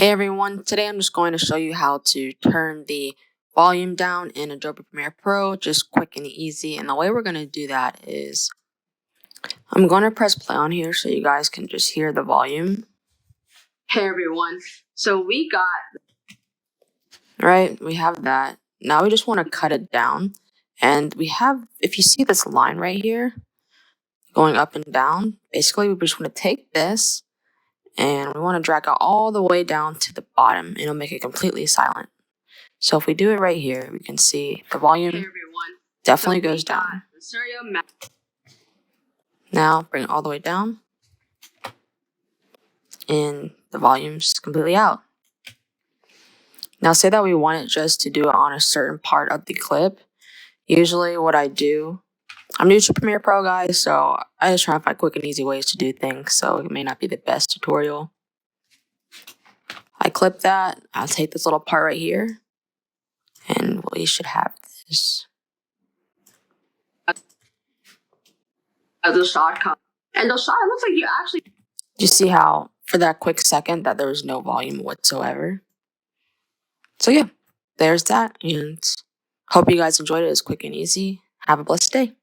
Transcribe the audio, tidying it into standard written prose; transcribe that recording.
Hey everyone, today I'm just going to show you how to turn the volume down in Adobe Premiere Pro, just quick and easy. And the way we're going to do that is I'm going to press play on here so you guys can just hear the volume. Hey everyone, so we have that. Now we just want to cut it down. And we have, if you see this line right here going up and down, basically we just want to take this and we want to drag it all the way down to the bottom and it'll make it completely silent. So if we do it right here, we can see the volume definitely goes down. Now bring it all the way down and the volume's completely out. Now say that we want it just to do it on a certain part of the clip. Usually what I do, I'm new to Premiere Pro guys, so I just try to find quick and easy ways to do things, so it may not be the best tutorial. I clip that, I'll take this little part right here, and we should have this. The shot comes. And the shot, it looks like you actually... You see how, for that quick second, that there was no volume whatsoever? So yeah, there's that, and hope you guys enjoyed it. It's quick and easy. Have a blessed day.